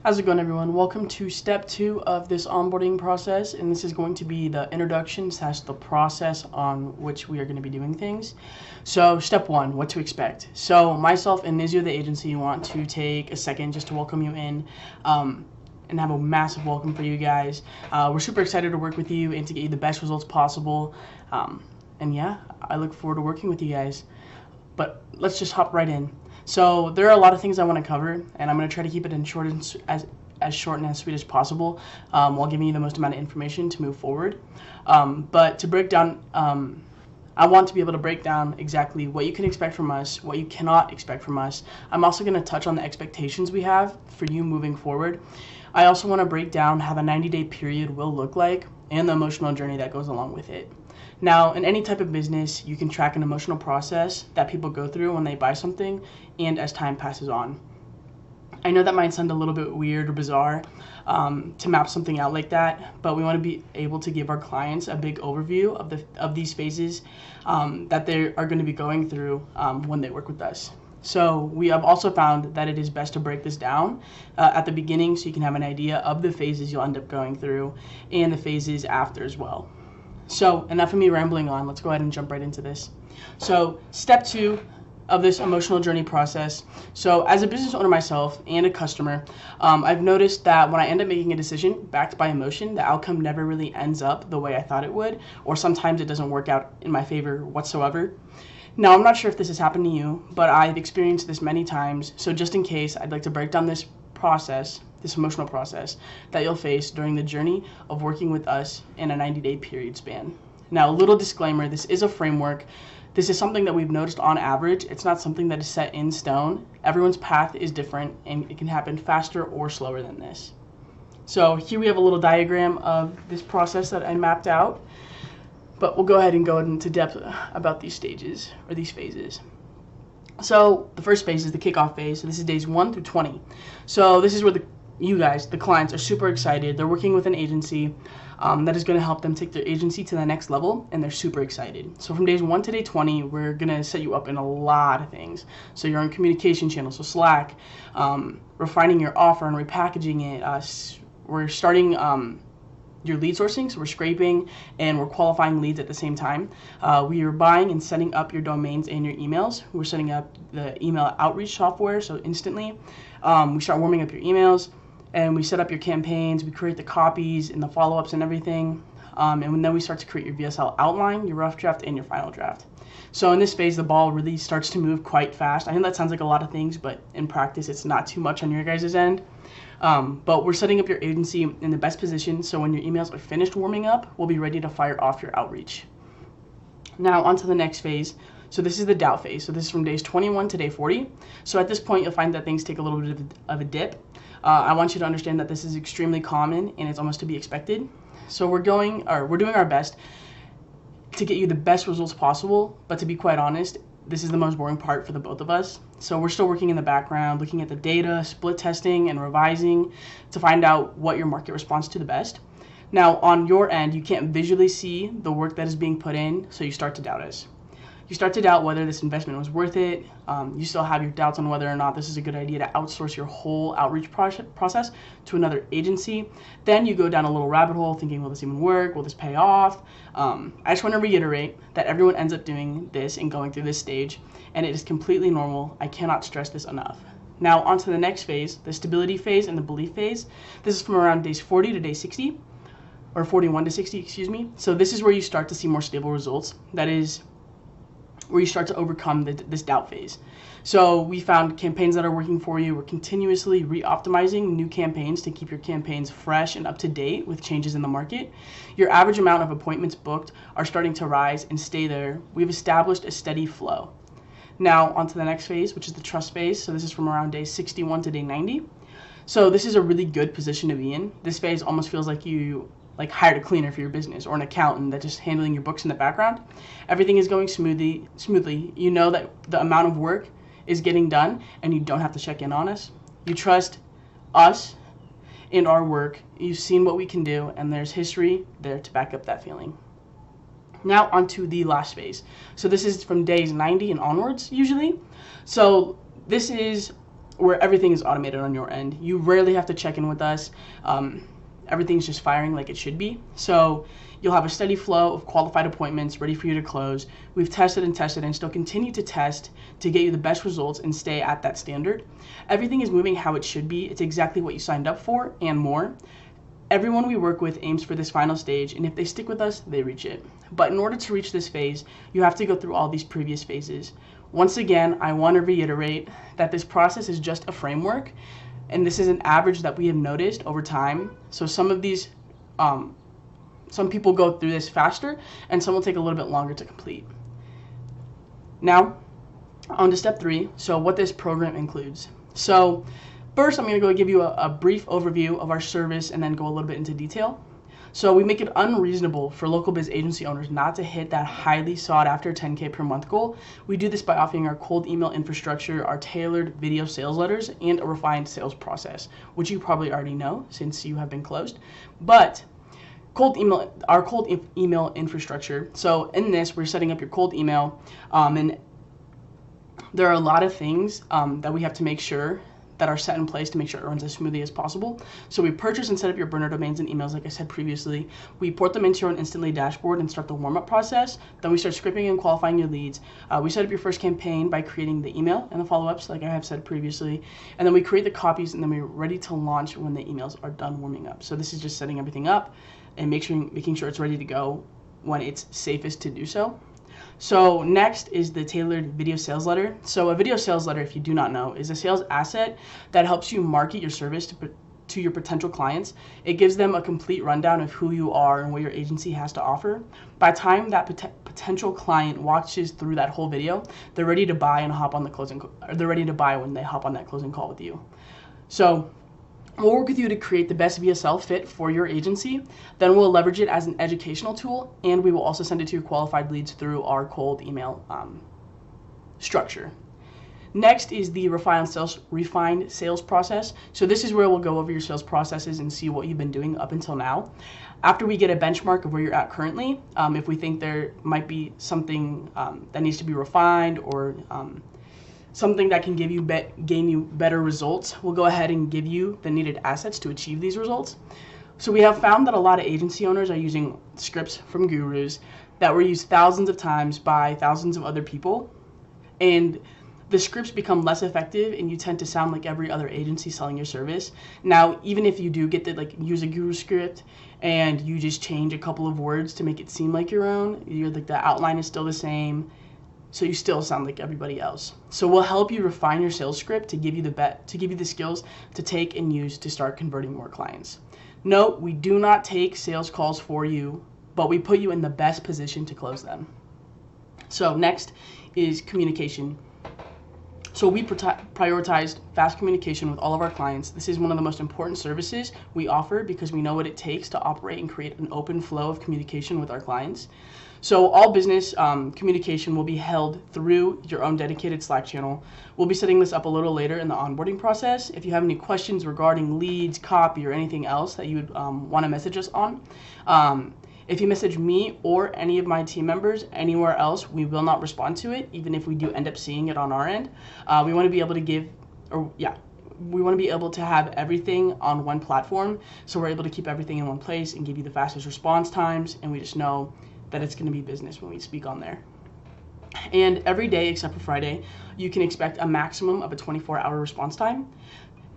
How's it going, everyone? Welcome to step 2 of this onboarding process, and this is going to be the introduction / the process on which we are going to be doing things. So step 1, what to expect. So myself and Nizio, the agency, want to take a second just to welcome you in and have a massive welcome for you guys. We're super excited to work with you and to get you the best results possible. And yeah, I look forward to working with you guys. But let's just hop right in. So there are a lot of things I want to cover, and I'm going to try to keep it in short and as short and as sweet as possible, while giving you the most amount of information to move forward. But to break down, I want to be able to break down exactly what you can expect from us, what you cannot expect from us. I'm also going to touch on the expectations we have for you moving forward. I also want to break down how the 90-day period will look like and the emotional journey that goes along with it. Now, in any type of business, you can track an emotional process that people go through when they buy something and as time passes on. I know that might sound a little bit weird or bizarre to map something out like that, but we want to be able to give our clients a big overview of these phases that they are going to be going through when they work with us. So we have also found that it is best to break this down at the beginning so you can have an idea of the phases you'll end up going through and the phases after as well. So enough of me rambling on, let's go ahead and jump right into this. So step 2 of this emotional journey process. So as a business owner myself and a customer, I've noticed that when I end up making a decision backed by emotion, the outcome never really ends up the way I thought it would, or sometimes it doesn't work out in my favor whatsoever. Now, I'm not sure if this has happened to you, but I've experienced this many times. So just in case, I'd like to break down this process, this emotional process that you'll face during the journey of working with us in a 90-day period span. Now, a little disclaimer, this is a framework. This is something that we've noticed on average. It's not something that is set in stone. Everyone's path is different, and it can happen faster or slower than this. So here we have a little diagram of this process that I mapped out, but we'll go ahead and go into depth about these stages or these phases. So the first phase is the kickoff phase. So this is days 1 through 20. So this is where you guys, the clients, are super excited. They're working with an agency that is going to help them take their agency to the next level, and they're super excited. So from days 1 to day 20, we're going to set you up in a lot of things. So you're on communication channels, so Slack, refining your offer and repackaging it. We're starting your lead sourcing, so we're scraping and we're qualifying leads at the same time. We are buying and setting up your domains and your emails. We're setting up the email outreach software, so instantly. We start warming up your emails, and we set up your campaigns. We create the copies and the follow-ups and everything. And then we start to create your VSL outline, your rough draft, and your final draft. So in this phase, the ball really starts to move quite fast. I know that sounds like a lot of things, but in practice, it's not too much on your guys' end. But we're setting up your agency in the best position, so when your emails are finished warming up, we'll be ready to fire off your outreach. Now, on to the next phase. So this is the doubt phase. So this is from days 21 to day 40. So at this point, you'll find that things take a little bit of a dip. I want you to understand that this is extremely common, and it's almost to be expected. So we're doing our best to get you the best results possible, but to be quite honest, this is the most boring part for the both of us. So we're still working in the background, looking at the data, split testing, and revising to find out what your market responds to the best. Now, on your end, you can't visually see the work that is being put in, so you start to doubt us. You start to doubt whether this investment was worth it. You still have your doubts on whether or not this is a good idea to outsource your whole outreach process to another agency. Then you go down a little rabbit hole thinking, will this even work? Will this pay off? I just want to reiterate that everyone ends up doing this and going through this stage, and it is completely normal. I cannot stress this enough. Now, on to the next phase, the stability phase and the belief phase. This is from around days 40 to day 60, or 41 to 60, excuse me. So this is where you start to see more stable results. That is where you start to overcome this doubt phase. So we found campaigns that are working for you. We're continuously re-optimizing new campaigns to keep your campaigns fresh and up to date with changes in the market. Your average amount of appointments booked are starting to rise and stay there. We've established a steady flow. Now on to the next phase, which is the trust phase. So this is from around day 61 to day 90. So this is a really good position to be in. This phase almost feels like you hired a cleaner for your business or an accountant that's just handling your books in the background. Everything is going smoothly. You know that the amount of work is getting done, and you don't have to check in on us. You trust us and our work. You've seen what we can do, and there's history there to back up that feeling. Now onto the last phase. So this is from days 90 and onwards usually. So this is where everything is automated on your end. You rarely have to check in with us. Everything's just firing like it should be. So you'll have a steady flow of qualified appointments ready for you to close. We've tested and still continue to test to get you the best results and stay at that standard. Everything is moving how it should be. It's exactly what you signed up for and more. Everyone we work with aims for this final stage, and if they stick with us, they reach it. But in order to reach this phase, you have to go through all these previous phases. Once again, I want to reiterate that this process is just a framework, and this is an average that we have noticed over time. So some of these, some people go through this faster, and some will take a little bit longer to complete. Now, on to step 3, so what this program includes. So first, I'm going to go give you a brief overview of our service and then go a little bit into detail. So we make it unreasonable for local biz agency owners not to hit that highly sought after 10K per month goal. We do this by offering our cold email infrastructure, our tailored video sales letters, and a refined sales process, which you probably already know since you have been closed. But our cold email infrastructure. So in this, we're setting up your cold email, and there are a lot of things that we have to make sure that are set in place to make sure it runs as smoothly as possible. So we purchase and set up your burner domains and emails, like I said previously. We port them into your own Instantly dashboard and start the warm-up process. Then we start scripting and qualifying your leads. We set up your first campaign by creating the email and the follow-ups, like I have said previously. And then we create the copies, and then we're ready to launch when the emails are done warming up. So this is just setting everything up and making sure it's ready to go when it's safest to do so. So next is the tailored video sales letter. So a video sales letter, if you do not know, is a sales asset that helps you market your service to your potential clients. It gives them a complete rundown of who you are and what your agency has to offer. By the time that potential client watches through that whole video, they're ready to buy and hop on the closing. Or they're ready to buy when they hop on that closing call with you. So we'll work with you to create the best VSL fit for your agency. Then we'll leverage it as an educational tool, and we will also send it to your qualified leads through our cold email structure. Next is the refined sales process. So this is where we'll go over your sales processes and see what you've been doing up until now. After we get a benchmark of where you're at currently, if we think there might be something that needs to be refined or something that can gain you better results, we'll go ahead and give you the needed assets to achieve these results. So we have found that a lot of agency owners are using scripts from gurus that were used thousands of times by thousands of other people, and the scripts become less effective and you tend to sound like every other agency selling your service. Now, even if you do get to use a guru script and you just change a couple of words to make it seem like your own, the outline is still the same, so you still sound like everybody else. So we'll help you refine your sales script to give you the skills to take and use to start converting more clients. Note, we do not take sales calls for you, but we put you in the best position to close them. So next is communication. So we prioritized fast communication with all of our clients. This is one of the most important services we offer because we know what it takes to operate and create an open flow of communication with our clients. So all business communication will be held through your own dedicated Slack channel. We'll be setting this up a little later in the onboarding process. If you have any questions regarding leads, copy, or anything else that you would want to message us on, if you message me or any of my team members anywhere else, we will not respond to it, even if we do end up seeing it on our end. We want to be able to have everything on one platform, so we're able to keep everything in one place and give you the fastest response times, and we just know that it's going to be business when we speak on there. And every day except for Friday, you can expect a maximum of a 24-hour response time.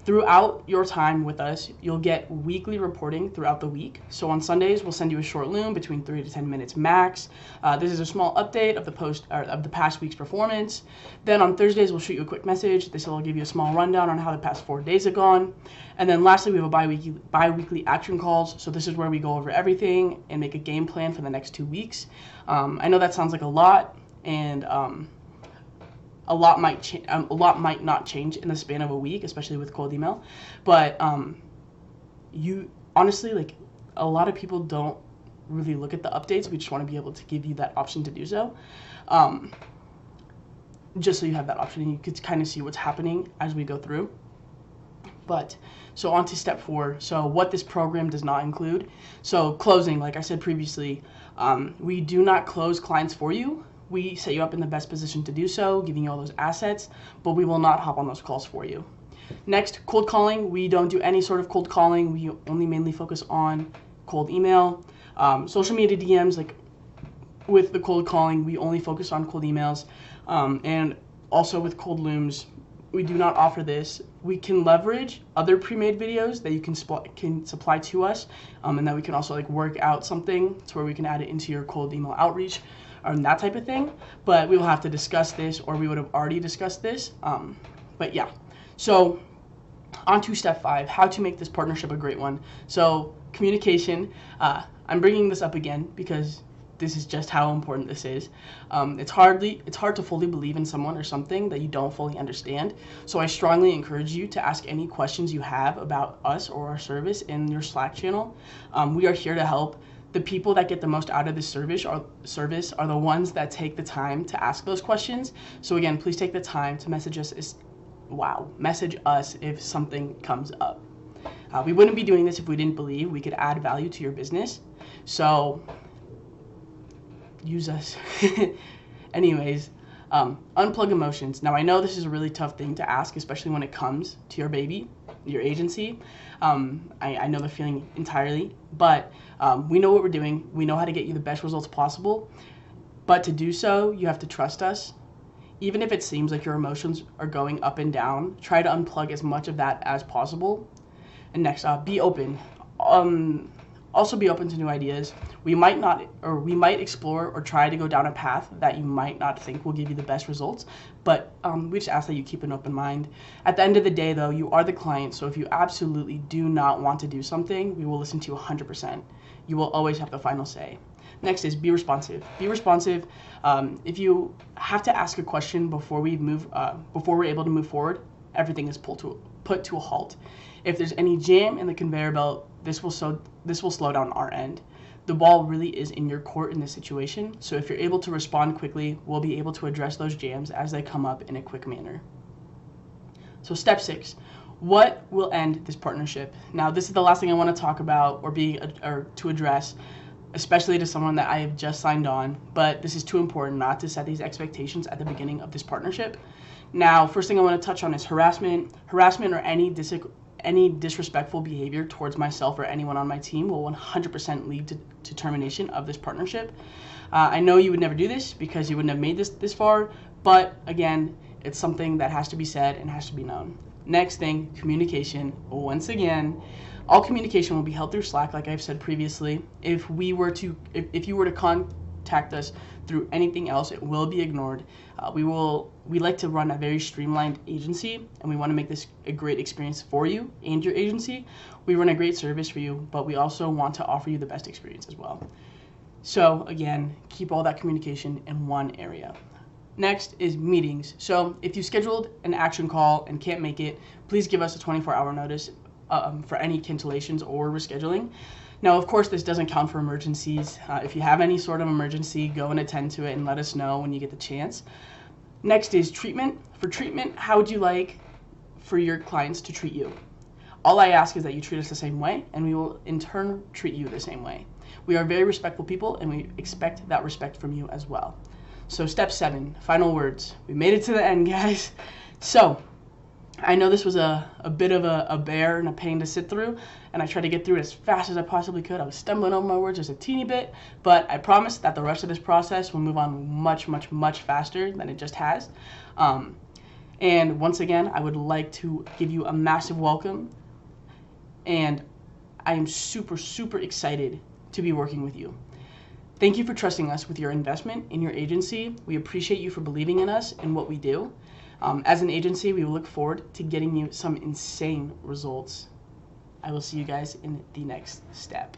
Throughout your time with us, you'll get weekly reporting throughout the week. So on Sundays, we'll send you a short loom between 3 to 10 minutes max. This is a small update of the past week's performance. Then on Thursdays, we'll shoot you a quick message. This will give you a small rundown on how the past 4 days have gone. And then lastly, we have a bi-weekly action calls. So this is where we go over everything and make a game plan for the next 2 weeks. I know that sounds like a lot, and a lot might not change in the span of a week, especially with cold email. But you honestly, a lot of people don't really look at the updates. We just want to be able to give you that option to do so, just so you have that option and you could kind of see what's happening as we go through. But so on to step 4. So what this program does not include. So closing, like I said previously, we do not close clients for you. We set you up in the best position to do so, giving you all those assets, but we will not hop on those calls for you. Next, cold calling. We don't do any sort of cold calling. We only mainly focus on cold email. Social media DMs, like with the cold calling, we only focus on cold emails. And also with cold looms, we do not offer this. We can leverage other pre-made videos that you can supply to us, and that we can also like work out something to where we can add it into your cold email outreach, that type of thing. But we will have to discuss this, or we would have already discussed this. But yeah, so on to step 5, how to make this partnership a great one. So communication. I'm bringing this up again because this is just how important this is. It's hard to fully believe in someone or something that you don't fully understand. So I strongly encourage you to ask any questions you have about us or our service in your Slack channel. We are here to help. The people that get the most out of this service are the ones that take the time to ask those questions. So again, please take the time to message us if something comes up. We wouldn't be doing this if we didn't believe we could add value to your business. So use us. Anyways, unplug emotions. Now I know this is a really tough thing to ask, especially when it comes to your baby, your agency. I know the feeling entirely, but we know what we're doing. We know how to get you the best results possible. But to do so, you have to trust us. Even if it seems like your emotions are going up and down, try to unplug as much of that as possible. And next, be open. Also be open to new ideas. We might explore or try to go down a path that you might not think will give you the best results, but we just ask that you keep an open mind. At the end of the day, though, you are the client, so if you absolutely do not want to do something, we will listen to you 100%. You will always have the final say. Next is be responsive. Be responsive. If you have to ask a question before we're able to move forward, everything is put to a halt. If there's any jam in the conveyor belt, this will slow down our end. The ball really is in your court in this situation, so if you're able to respond quickly, we'll be able to address those jams as they come up in a quick manner. So step 6, what will end this partnership? Now this is the last thing I want to talk about or to address, especially to someone that I have just signed on, but this is too important not to set these expectations at the beginning of this partnership. Now, first thing I want to touch on is harassment. Harassment or any disrespectful behavior towards myself or anyone on my team will 100% lead to termination of this partnership. I know you would never do this because you wouldn't have made this far, but again, it's something that has to be said and has to be known. Next thing, communication. Once again, all communication will be held through Slack, like I've said previously. If you were to contact us through anything else, it will be ignored. We like to run a very streamlined agency, and we want to make this a great experience for you and your agency. We run a great service for you, but we also want to offer you the best experience as well. So again, keep all that communication in one area. Next is meetings. So if you scheduled an action call and can't make it, please give us a 24-hour notice for any cancellations or rescheduling. Now, of course, this doesn't count for emergencies. If you have any sort of emergency, go and attend to it and let us know when you get the chance. Next is treatment. For treatment, how would you like for your clients to treat you? All I ask is that you treat us the same way, and we will in turn treat you the same way. We are very respectful people, and we expect that respect from you as well. So step 7, final words. We made it to the end, guys. So I know this was a bit of a bear and a pain to sit through, and I tried to get through it as fast as I possibly could. I was stumbling over my words just a teeny bit, but I promise that the rest of this process will move on much, much, much faster than it just has. And once again, I would like to give you a massive welcome, and I am super, super excited to be working with you. Thank you for trusting us with your investment in your agency. We appreciate you for believing in us and what we do. As an agency, we will look forward to getting you some insane results. I will see you guys in the next step.